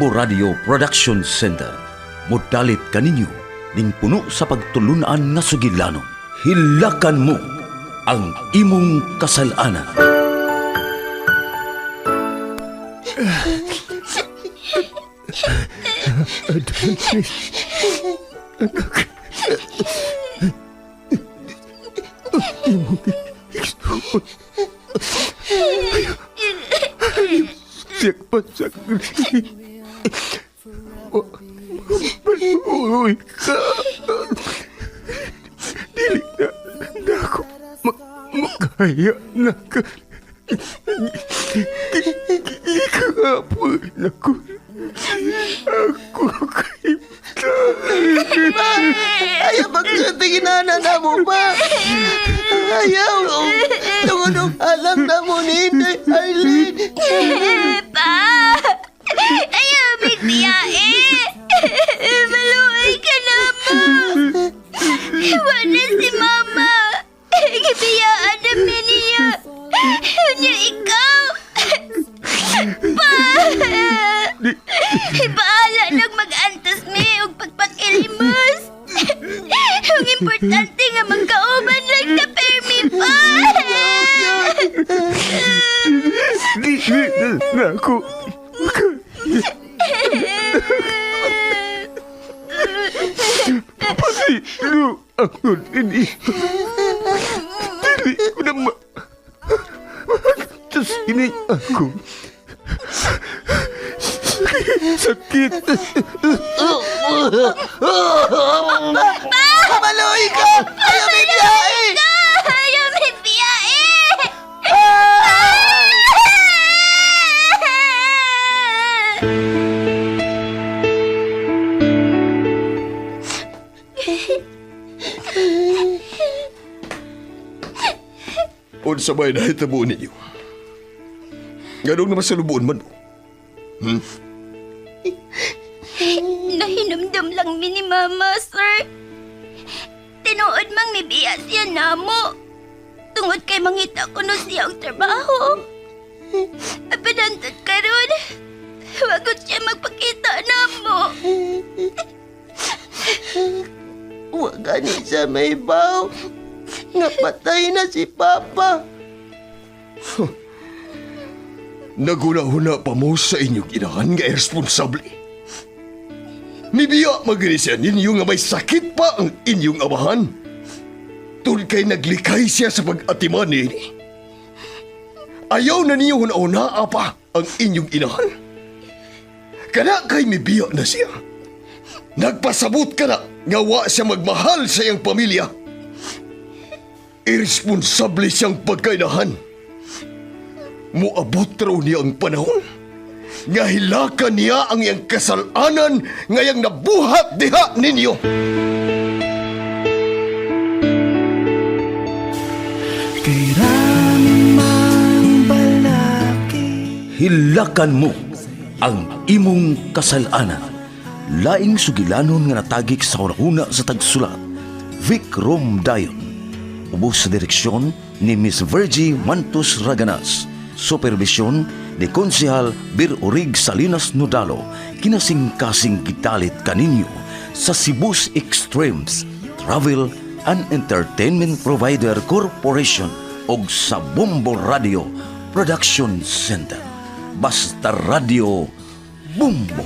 Bumbo Radio Production Center. Modalit kaninyo ning puno sa pagtulunan nga sugilanon. Hilakan mo ang imong kasalanan. Adonis, anak, imong igsoon. Siyak pasagli. Maluoy ka. Dili na ako makaya na ka. Ikapon ako. Ako kay Ayaw magsatingin na mo ba? Ayaw. Tungunong alam na mo ni Inday Arlene. Pa! Ayaw, bigbiyae! Maluoy ka na mo! Wala si Mama! Gibiyaan namin niya! Niya ikaw! Pa! Bahala lang mag-antas mi o pagpakilimos! Ang importante nga magkauban lang na permi pa! Di na ako Pasilo ako ini. Dili ko na Tapos ini ako. Sakit. Maluoy ka! Ayaw may biyahe! Ayaw may biyae! Unsa may nahitabo ninyo? Ganong naman sa lubuon man mo? Nahinumdum lang mi ni Mama, sir. Tinuod mang nibiya siya namo. Tungod kay mangita ko no siyang trabaho. Apinantod karon. Wagot siya magpakita namo. Huwag gani sa may baw. Napatay na si Papa. Naguna-huna pa mo sa inyong inahan nga irresponsable. Nibiya maganisyan ninyo nga may sakit pa ang inyong amahan. Tun kay naglikay siya sa pag-atiman ni. Ayaw na niyo huna-una pa ang inyong inahan. Kana kay mibiya na siya. Nagpasabot ka na nga wa siya magmahal sa iyang pamilya. Irresponsable siyang pagkainahan. Muabot raw niya ang panahon nga hilakan niya ang iyang kasalanan ngayang nabuhat diha ninyo. Hilakan mo ang imong kasalanan. Laing sugilanon nga natagik sa hunahuna sa tagsulat. Vic Rom Dayon. Ubos sa direksyon ni Miss Virgie Mantus Raganas. Supervisyon ni Konsehal Bir Urig Salinas Nodalo. Kinasing-kasing gitalit kaninyo sa Cebu's Extremes Travel and Entertainment Provider Corporation o sa Bumbo Radio Production Center. Basta Radio Bumbo.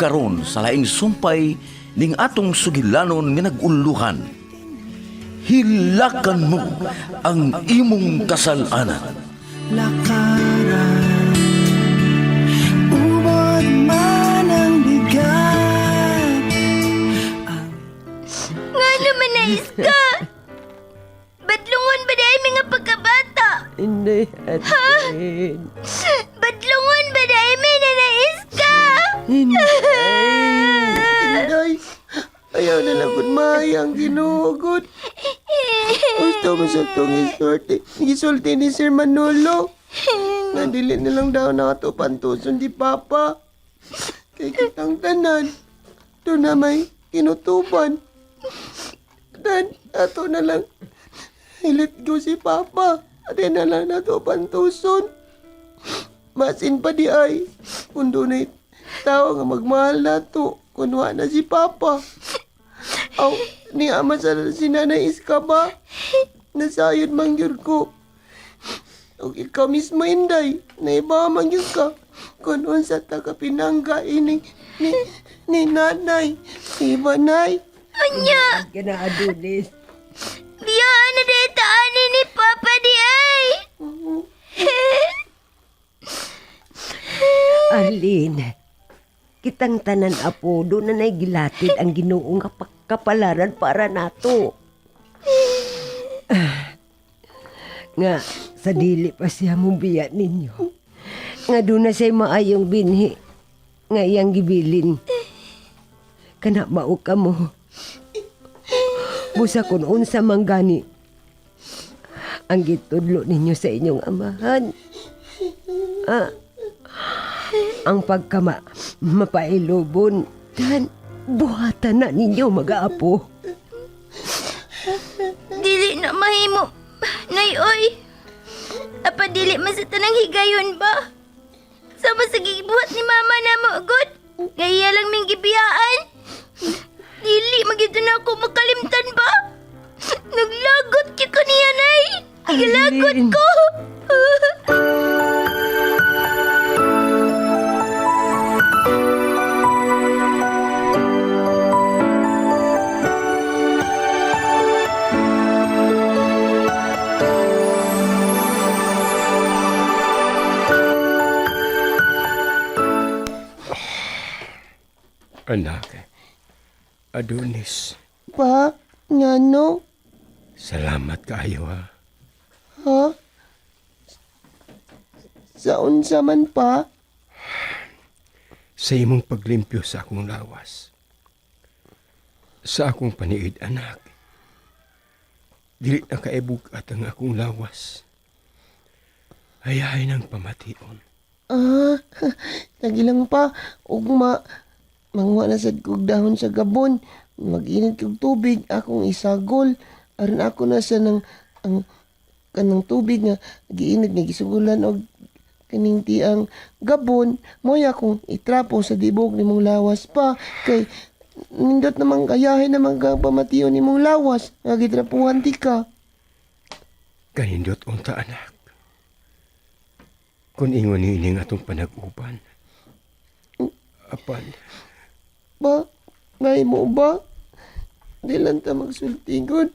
Karon sa laing sumpay ning atong sugilanon nga naguluhan. Hilakan mo ang imong kasalanan. Lakaran, ubod man ang bigat. Nga naman nais ka! Badlungon ba dahil mga pagkabata? Inday Arlene. Badlungon ba dahil may nanais ka? Inday. Ayaw na lang, man. ay ang ginugod. Gusto mo sa itong isulti ni Sir Manolo. Nadili nilang daw na ito pantuson di Papa. Kay kitang tanan. Ito na may kinutuban. Dan, ato na lang. Hilit ko si Papa. Ate na lang na ito pantuson. Masin pa di ay. Kung doon ay tao nga magmahal na ito. Kunwa na si Papa. Aw, ni ama sa sinanay Iska ba? Nasayod mangyur ko. O ikaw mismo Inday, naiba mangyur ka. Kung unsa taga pinangga ni nanay. Iba nay. Anya, Kana Adonis. biyaan na detaan ni Papa di ay. Arlene, kitang tanan apo do na gilatid ang Ginoo nga kapalaran para nato. Nga sa dili pa siya mubiya ninyo. Nga doon na siya maayong binhi nga iyang gibilin. Kana mao ka mo. Busa kun unsa man gani ang gitudlo ninyo sa inyong amahan. Ang mapailubon dan buhatan na ninyo mag-aapo. Dili na mahimo. Nay, oy. Apa dili man sa tanang higayon ba? Sama sa gibuhat ni mama na mo, good? Gaya lang ming gibiyaan. Dili magito na ako makalimtan ba? Naglagot ka kaniya, nay. Naglagot Arlene. ko. Anak, Adonis, Pa, ngano? salamat kayo ha. Ha? Sa unsa man pa? Sa imong paglimpyo sa akong lawas. Sa akong paniid, anak. Dili na kaibugat ang akong lawas. Hayahay ng pamation. Nagilang pa, ugma. Mangwa na sad kog dahon sa gabon. Mag-init kog tubig, akong isagol. Aron ako na sa kanang tubig nga giinit nga gisugulan og kaning tiang gabon. Moya akong itrapo sa dibog ni mong lawas pa. Kay nindot namang kayahin namang pamatiyo ni mong lawas. Nga gitrapuhan ti ka. Kanindot unta, anak. Kung ingon nining atong panag-uban. Apan, Ba, ngay mo ba? Di lang ta magsultingod.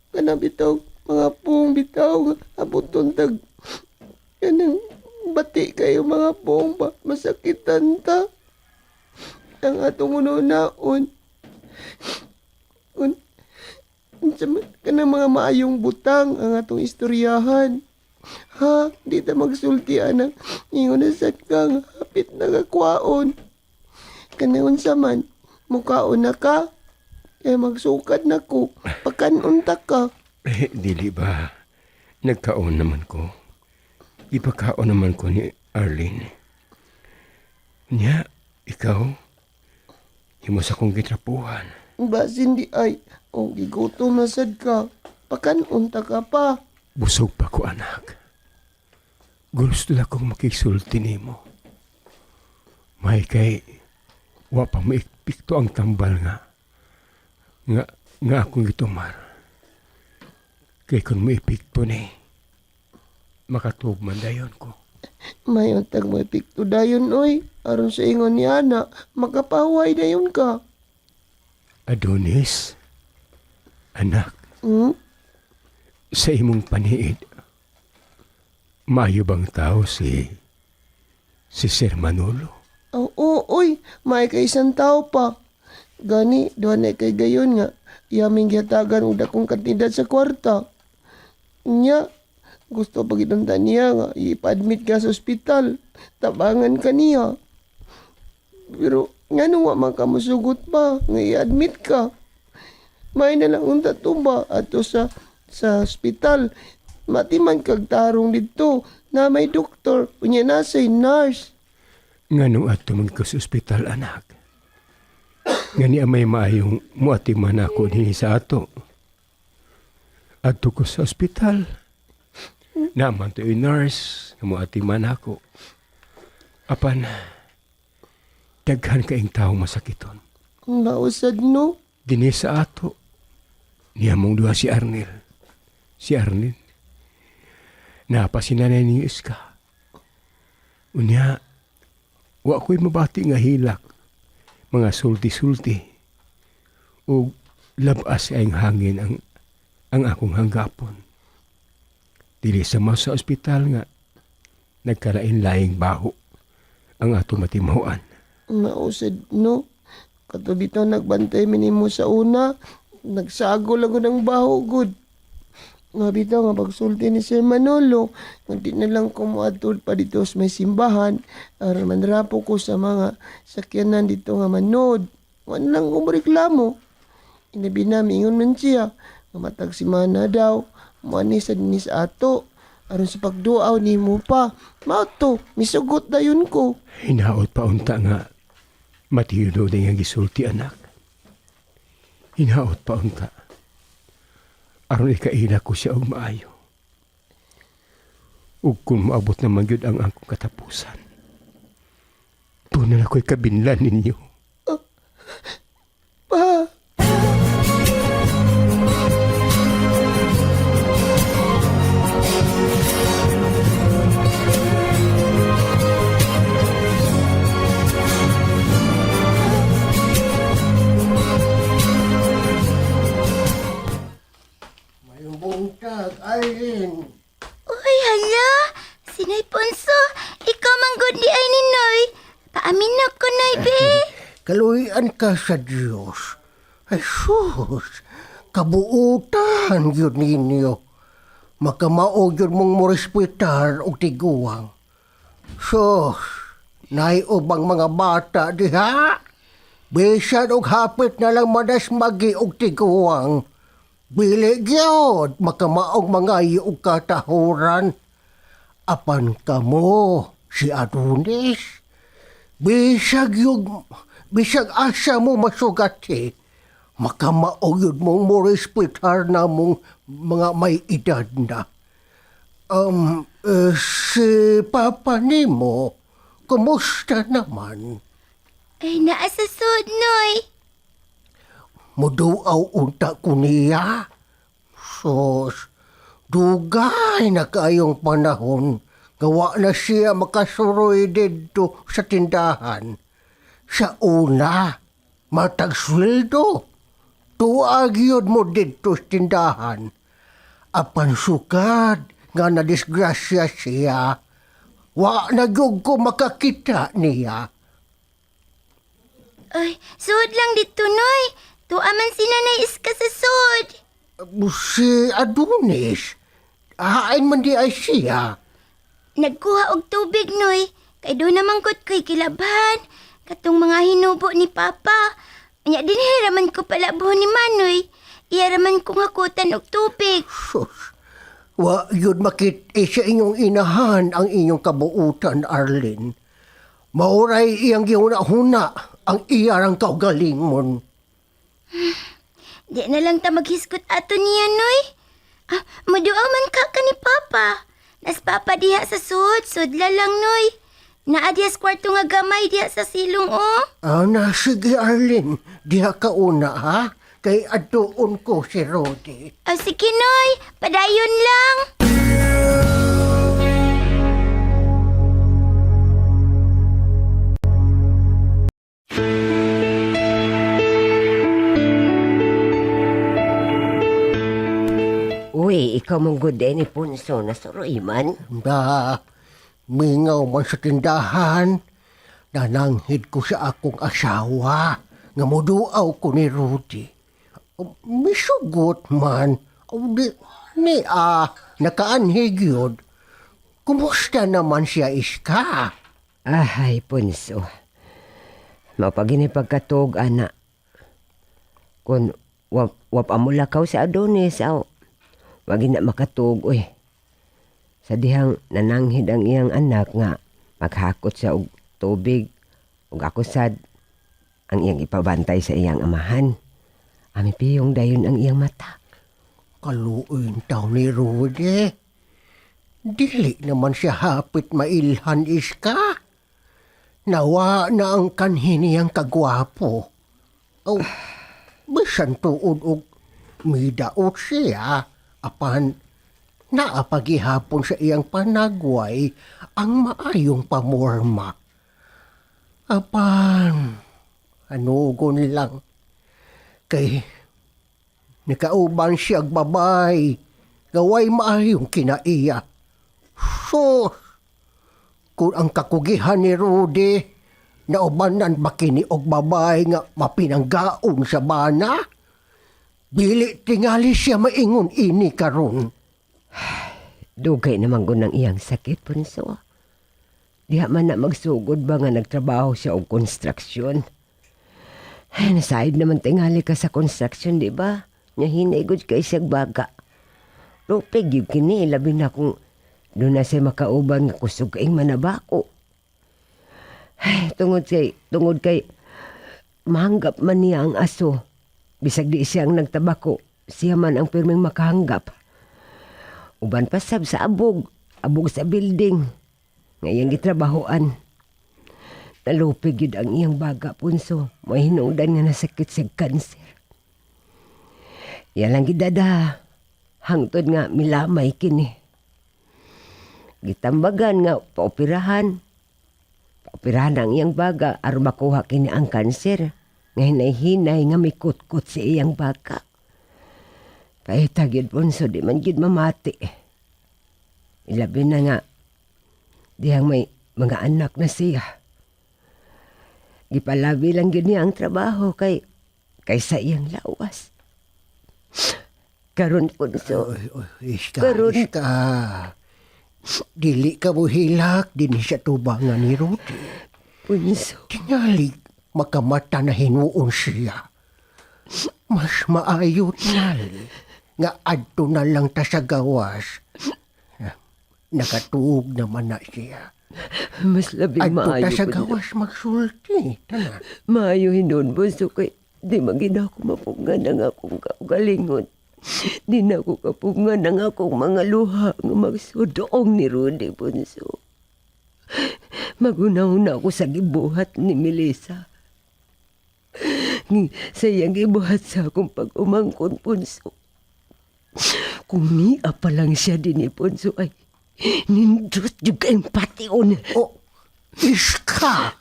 Kana bitaw, mga pong bitaw, abuton tag. Kanang bati kayo mga pong ba? Masakitan ta. Ang atong unaon. Kanang mga maayong butang ang atong istoryahan. Ha, di ta magsulti anak. Ingon na sad kang hapit na kakwaon. Kanaon sa man, mukaon na ka. Kaya magsukat na ko, pagkanunta ka. dili ba? Nagkaon naman ko. Ipakaon naman ko ni Arlene. Nya, ikaw, himo sa kong gitrapuhan. Basin di ay, kung gigutom na sad ka, pagkanunta ka pa. Busog pa ko, anak. Gusto na kong makisulti nimo. May kay, wa pa maikpikto ang tambal nga. Nga akong gitumar. Kay kung maipikto ni, makatugman dayon ko. May untag mo ipikto dayon, oy. Aron sa ingon ni Ana, makapaway dayon ka. Adonis, anak, sa imong paniid, maayo bang tao si Sir Manolo? Oo, oy, may kay isang tao pa. Gani, doon ay kay gayon nga. Yaming gihatagan og dakong kantidad sa kwarta. Nya, gusto pagitunta niya nga, ipa-admit ka sa ospital. Tabangan ka niya. Pero, nga nung wa man ka masugot pa, nga i-admit ka. May na lang unta tumba ato sa ospital. Matiman kag tarong dito na may doktor. Unya na say nurse. Nganong ato man ko sa ospital, anak. Ngani amay maayong muatiman ako din sa ato. Ato ko sa ospital. Naman to yung nurse na muatiman ako. Apan, daghan kaing taong masakiton. Nausad no? Dini sa ato. Niya mong duha si Arnel. Si Arnel. Napasinanay ni Iska. Unya, wa ko'y mabati nga hilak. Mga sulti-sulti. O labas ay hangin ang akong hanggapon. Dili sa mga sa ospital nga, nagkalain-laing baho ang atong matimahuan. Nausad no? Katubito nagbantay minimo sa una. Nagsago lang ko ng baho good. Nga bitaw nga pagsulti ni Sir Manolo, hindi na lang kumuadtod pa dito sa may simbahan, aron manrapo ko sa mga sakyanan dito nga manod. Wala lang kumreklamo. Inabi namin ingon man siya, nga matag simana daw, muani sa dinis ato, aron sa pagduaw ni mo pa. Mauto, misugot na yun ko. Hinaot pa unta nga, matiyo din ang gisulti anak. Hinaot pa unta. Aron ikaila ko siya og maayo. Ug kung maabot naman yun ang akong katapusan. Doon na ako'y kabinlan ninyo. Pa! Buntag, Arlene. Uy, hala. Sinay Ponso, ikaw manggod di ay ni Noy. Paamin na ko, Noy, be. Kaluyan ka sa Diyos. Ay, sus. Kabuutan yun ninyo. Makamaog yun mong morespetar o tiguang. Sus. Naiubang mga bata diha. Bisan og hapit na lang manas magi og tiguang. Bili gyud makamaog mga iyong katahuran. Apan kamo si Adonis. Bisag asa mo masugati. Makamaog yun mong morespetar na mong mga may edad na. Si Papa nimo, kumusta naman? Ay, naasasod, Noy. Muduaw unta ko niya. Sus, dugay na kayong panahon. Gawa na siya makasuroy dito sa tindahan. Sa una, matagsweldo. Tuag yun mo dito sa tindahan. Apan sukad nga nadisgrasya siya. Wa na gyud ko makakita niya. Ay, suod lang dito, Noy. Tuaman si Nanay Iska sa sud. Si Adonis, hain man di ay siya. Nagkuha og tubig, Noy. Kay doon naman ko'y kilabhan. Katong mga hinubo ni Papa. Anya din hiraman ko palabuhon ni Manoy. Iyaraman kong hakutan og tubig. Sus, wa yun makit sa inyong inahan ang inyong kabuutan, Arlene. Mauray iyang gihuna-huna ang iyarang kaugalingon. Di na lang ta maghiskot ato niya, Noy. Maduaw man ka ni Papa. Nas Papa diha sa sudla lang, Noy. Naa diha sa kwarto nga gamay diha sa silong, oh. Sige, Arlene. Diha ka una, ha? Kay adoon ko si Rodi. Sige, Noy. Padayon lang. Uy, ikaw mong good ni Punso na suroy man. Mingaw man sa tindahan. Nananghid ko sa akong asawa. Nga muduaw ko ni Rudy. Misugot man. Nakaanhig yun. Kumusta naman siya, Iska? Ahay, Punso. Mapagini pagkatog, anak. Kung wap amulakaw sa Adonis, aw. Wag na makatug, oy. Sa dihang nananghid ang iyang anak nga maghakot sa og tubig ug ako sad ang iyang ipabantay sa iyang amahan. Ami piyong dayon ang iyang mata. Kaluin daw ni Rudy. Dili naman siya hapit mailhan iska. Nawa na ang kanhi niyang kagwapo. Oh, bisan tuod og midaot siya. Apan, naapagihapon sa iyang panagway ang maayong pamorma. Apan, anugon lang. Kay nakauban siya babay, gaway maayong kinaiya. So, kung ang kakugihan ni Rudy, naubanan ba kini og babay nga mapinanggaon sa bana? Dili tingali siya maingon ini karon. Dugay naman gun ang iyang sakit, punso. Diha man na magsugod ba nga nagtrabaho siya og konstruksyon. Ay, nasayod naman tingali ka sa konstruksyon, di ba? Nya hinigod kay siyag baga. Lupig yung kini, labi na kung doon na siya makauban nga kusog kaing manabako. Ay, tungod kay mahanggap man niya ang aso. Bisag di siyang nagtabako, siya man ang pirming makahanggap. Uban pa sab sa abog sa building. Ngayang gitrabahoan. Nalupig yun ang iyang baga, punso. May hinungdan nga nasakit sa kanser. Yan lang gidada. Hangtod nga milamay kini. Gitambagan nga paoperahan. Paoperahan ang iyang baga aron makuha kini ang kanser. Nga hinay-hinay nga may kutkot sa iyang baga. Pahitag yun, punso, di man yun mamati. Ilabi na nga, dihang may mga anak na siya. Gipalabi lang yun niya ang trabaho kaysa iyang lawas. Karon, punso. Iska. Dili ka mo hilak, din siya tubangan ni Rudy. Punso. Tingali, makamata na hinuon siya. Mas maayo tingali, nga adto na lang ta sa gawas. Nakatuog naman na siya. Mas labing Adto maayo ta sa po gawas magsulti. Tana. maayo hinon, punso, kay di magina ako mapungan ang akong kaugalingon. Di na ako kapungan ang akong mga luha nga magsudoong ni Rudy, punso. Magunaw-na ako sa gibuhat ni Melissa. Sa iyang gibuhat sa akong pag-umangkon, punso. Kung niya pa lang siya din ni punso ay nindot yung kayong pation. Oh, iska!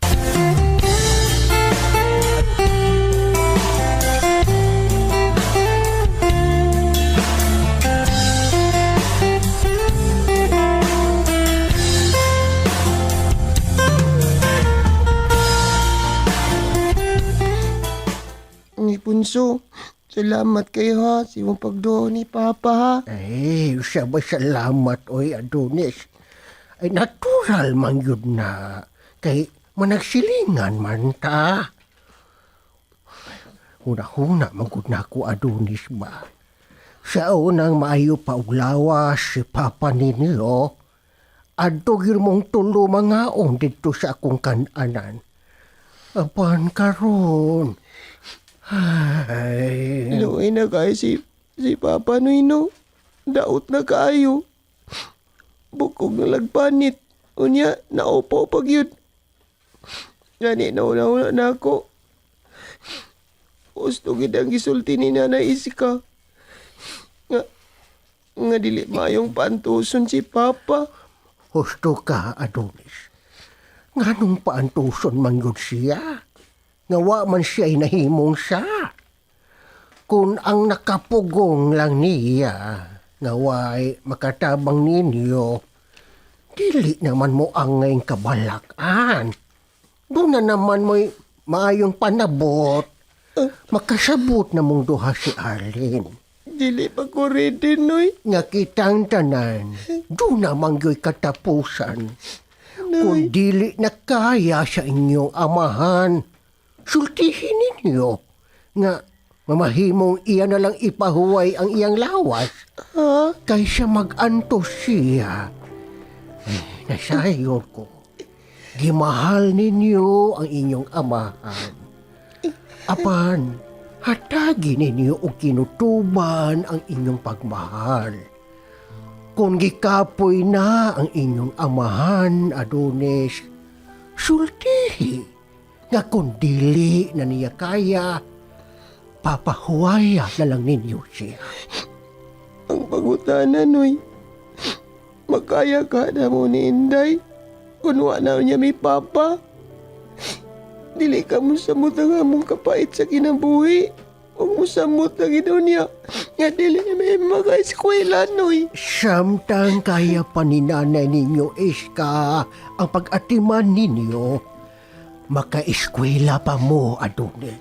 Ni punso, salamat kayo ha. Sa iyong pagdoon ni Papa ha. Ay, siya ba salamat, oy Adonis? Ay, natural man yun na. Kay managsilingan man ta. Una-una, magod na ako, Adonis ba? Sa unang maayo pa uglawas si Papa ninyo, adto gyud mong tulo mga on dito sa akong kananan. Apan karon. Ay. Inuwi na kayo si Papa no. Daot na kayo. Bukog na lagpanit. Unya, naupo pag yun. Gani, nauna na ako. Gusto gid ang gisulti ni Nanay Iska. Nga dili mayong pantuson si Papa. Husto ka, Adonis. Nganong paantuson man yun siya? Ngawa man siya'y nahimong siya. Kung ang nakapugong lang niya, ngawa'y makatabang ninyo, dili naman mo ang ngayong kabalakan. Doon na naman mo'y maayong panabot. Makasabot na mong duha si Arlene. Dili pa ko ready, Noy. Nga kitang tanan, doon naman yo'y katapusan. Kung dili na kaya sa inyong amahan, sultihin ninyo nga Mamahimong iya na lang ipahuway ang iyang lawas. Ha? Kaysa mag-antos siya. Nasayon ko. Gimahal ninyo ang inyong amahan. Apan, hatagi ninyo o kinutuban ang inyong pagmahal. Kung gikapoy na ang inyong amahan, Adonis, sultihi nga kung dili na niya kaya, papahuwaya na lang ninyo siya. Ang pangutana, Noy. Makaya ka na mo ni Inday. Kung wala niya may papa. Dili ka mo samot ang among kapait sa kinabuhi. Huwag mo samot ang ino niya. Nga dili na may mag-eskwela, Noy. Samtang kaya pa ni nanay ninyo, Iska, ang pag-atiman ninyo, maka-eskwela pa mo, Adonis.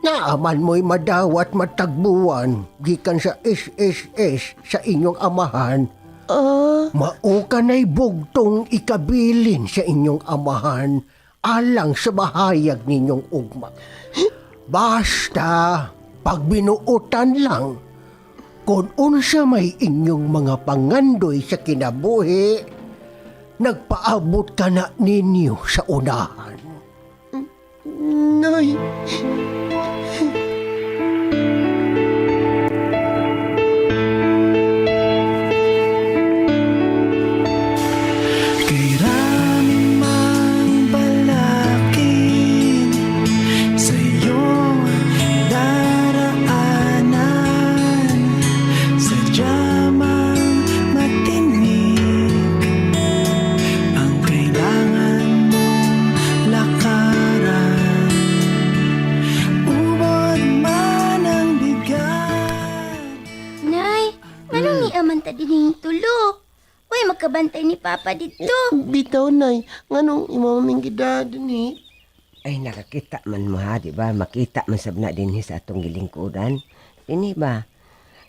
Naaman mo'y madawat matagbuan gikan sa SSS sa inyong amahan. Mao ka na'y bugtong ikabilin sa inyong amahan alang sa bahayag ninyong ugma. Basta pagbinuutan lang kung unsa may inyong mga pangandoy sa kinabuhi, nagpaabot ka na ninyo sa unahan. Noy. Kay ramang balakin sa iyong daraanan, sadyamang matinig ang kailangan mong lakaran. Ubod man ang bigat. Nay, manong ni aman ta dining tulo? Uy, makabantay ni Papa dito. Bitaw, Nay. Nganong imamaming gidad ni? Ay, nakakita man mo ha, di ba? Makita man sabna din sa atong gilingkuran. Ini ba?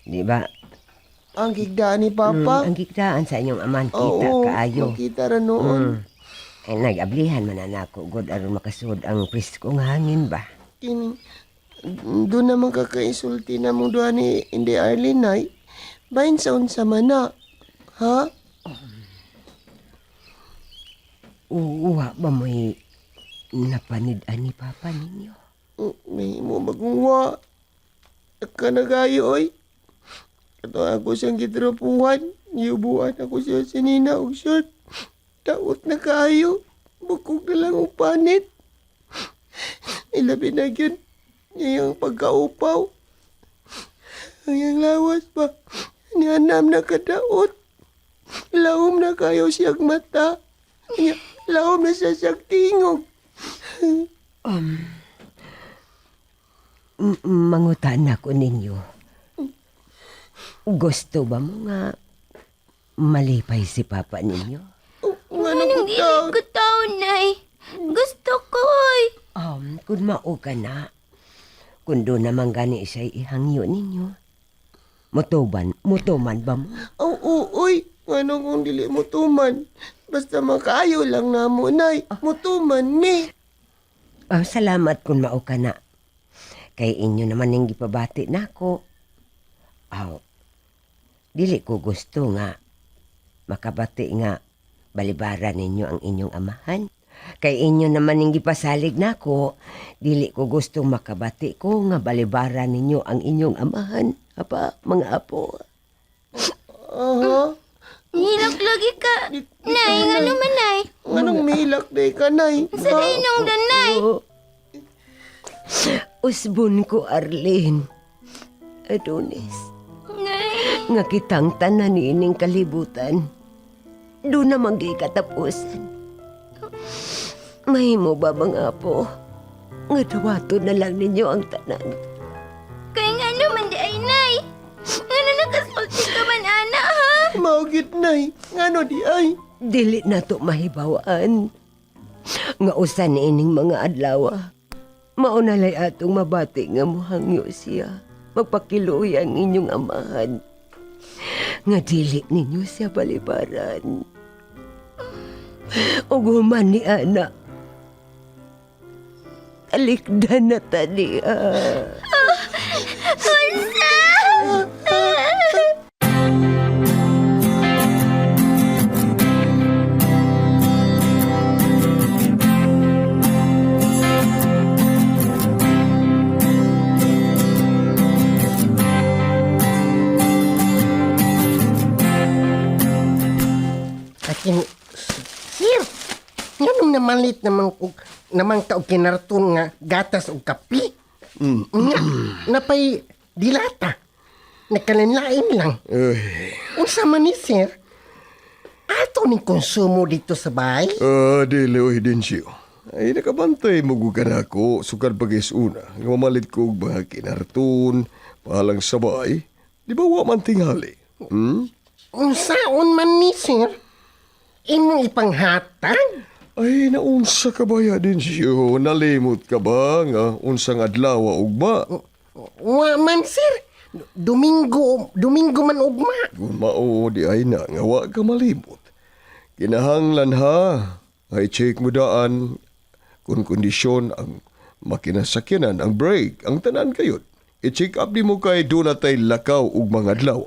Di ba? Ang gigda ni Papa. Ang gigdaan sa inyong aman, kita Oo, kaayo. makita ra noon. Ay, nag-ablihan man anako, god aron makasud ang priskong hangin ba? Kining, doon naman kakaisulti na mong doon ni Inday Arlene, Nay. Bahin sa unsa man na. Ha? Uwa ba mo'y napanid-an ni Papa ninyo? May mo magunwa. Nakanagayo, oy. Ito ako siyang gitrapuhan. Niyubuan ako siya sa nina og short. Daot na kayo. Bukog na lang ang panit. Ilabi na yun. Ngayang pagkaupaw. Ngayang lawas pa. Nianam na kadaot. Lahom na kayo siyang mata. Lahom na siya siyang tingog. Mangutan ako ninyo. Gusto ba mo nga malipay si Papa ninyo? Anong dili ko tao, Nay? Gusto ko, oy. Kung mao ka na, kung doon naman gani siya'y ihangyo ninyo, mutuman ba mo? Oo, uy. Ano kung dili mo tuman? Basta makayo lang na mo, Nay. Mutuman mi. Salamat kung mao ka na. Kay inyo naman yung gipabati na ako. Dili ko gusto nga makabati nga balibaran ninyo ang inyong amahan. Kay inyo naman yung gipasalig na ako, dili ko gusto makabati ko nga balibaran ninyo ang inyong amahan. Apa, mga apo. Hilak lagi ka. Nay, nga naman, Nay. Anong milak day ka, Nay? Sa dainong dan, Nay. Usbon ko, Arlene. Adonis. Nay. Nga kitang tanan ining kalibutan. Doon naman gay katapusan. Mahimo ba mga apo? Nga dawato na lang ninyo ang tanan. Kaya nga naman di ay, Nay. Nga na nakasulti ka man, ana, ha? Maugit, Nay. Ngano di ay? Dili na to mahibawaan. Nga usan ining mga adlaw. Maunalay atong mabati nga muhangyo siya. Magpakiluoy ang inyong amahan. Nga dili ninyo siya balibaran. O guman ni Ana. Talikdan na taniya. Unsa? Akin, sir, nganong namalit naman ka og kinarton nga gatas o kape? Nga, napay dilata. Nakalanlain lang. Unsa man ni, sir? Ato ni konsumo dito sa bahay? Dili, oy, Densyo. Ay, nakabantay mo ka na ako, sukad pagis una. Nga mamalit ko og mga kinarton, pahalang sabay. Di ba wa man tingali? Unsaon man ni, sir? Imong ipanghatag? Ay, naunsa ka ba ya, Densyo? Nalimot ka ba nga unsang adlaw ugma? Wa man, sir. Domingo man ugma. Kung mao di ay na nga wa ka malimot. Kinahanglan ha. Ay check mo daan kung kondisyon ang makinasakyanan, ang brake, ang tanan kayod. I-check up di mo kay doon natay lakaw ug mga adlaw.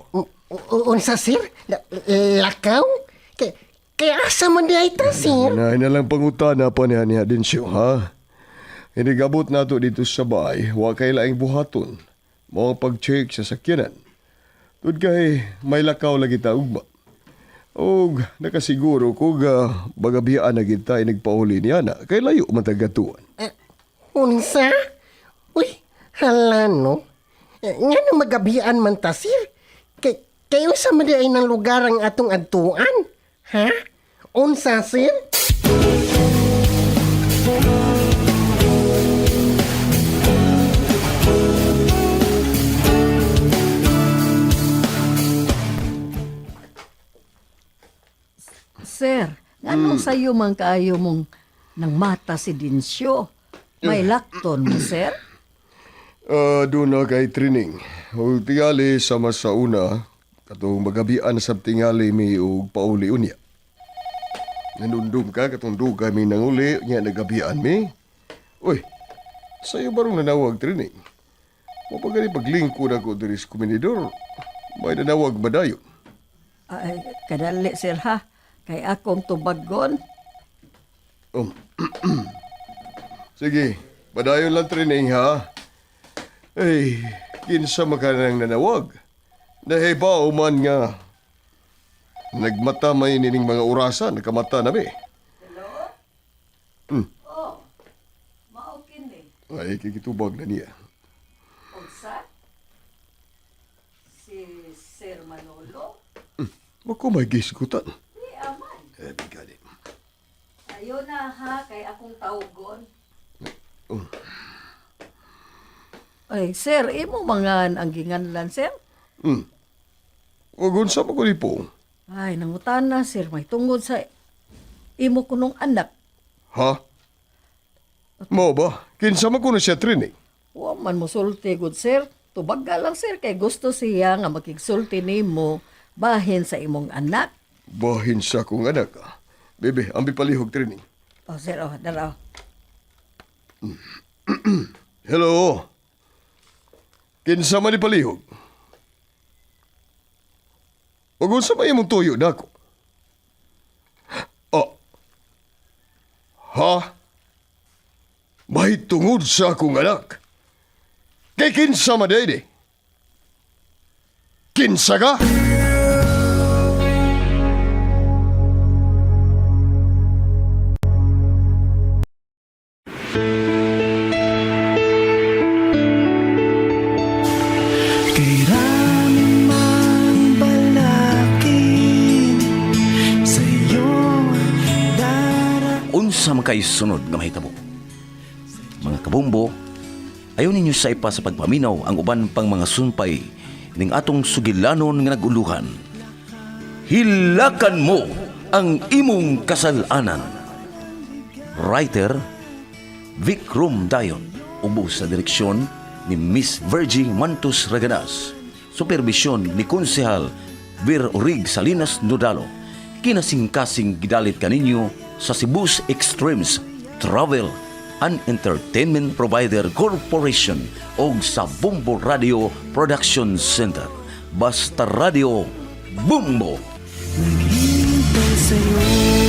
Unsa, sir? Lakaw? Kaya asa man di ay ta, sir? Nay na lang pangutana pa niya din siya, ha? Hindi gabot nato dito sa bahay, wa kay laing buhaton. Mga pag-check sa sakyanan. Tud kay may lakaw lagi ta ugma. Og nakasiguro ko bagabiyaan na kita ay nagpauli niya na kay layo matagatuan. Unsa? Uy, hala no? Nga na magabian man ta, sir? Kayo sa man di ay ng lugar ang atong adtuan? Ha? Unsa, sir? Sir, anong sayo man kaayo mong nang mata si Dinsyo? May lakton mo, sir? Doon na kay training. O tingali sama sa una, katong magabian sa tingali mi og pauli unya. Nanundum ka, katong dugay mi nanguli, nga nagabian mi. Uy, sa'yo barong nanawag training. Mapagani paglingkod ako diri sa komendador, may nanawag madayon. Ay, kadali, sir, ha? Kay akong tubagon. Sige, madayon lang training ha. Ay, kinsa makanang nanawag. Nahibaw man nga. Nagmata may nining mga orasan, nakamata na be. Hello? Oh, maokin ni. Ay, kikitubag na niya. Unsa? Si Sir Manolo? Ako may gisgutan. Ni Aman. Bigani. Ayo na, ha? Kay akong tawgon. Ay, sir, imo mga ang ginganlan, sir? Huwag unsa mo ko ni po. Ay, nangutan na, sir. May tungod sa imo kunong anak. Ha? Mo ba? Kinsa man ko na siya training? Wa man mo sulti, good sir. Tubag ka lang, sir, kay gusto siya nga makigsulti nimo bahin sa imong anak. Bahin sa kong anak. Bebe, ambi palihog training. Oh, sir, oh, daraw. Hello? Kinsa man ni palihog? Huwag unsa may imong tuyo na ako. Ha? May tungod sa akong anak. Kay kinsa man daydi? Kinsa ka? Kailanman mang balakid sa iyong Unsa man kay sunod nga mahitabo. Mga kabumbo, ayaw ninyo sa ipa sa pagpaminaw ang uban pang mga sumpay ning atong sugilanon nga naguluhan. Hilakan mo ang imong kasalanan. Writer Vic Dayon, ubos sa direksyon ni Miss Virgie Mantus Raganas, supervisyon ni Konsehal Vir Orig Salinas Nodalo, kinasing-kasing gidalit kaninyo sa Cebu's Extremes Travel an entertainment provider corporation o sa Bumbo Radio Production Center. Basta Radio, Bumbo! Naghihintay sa'yo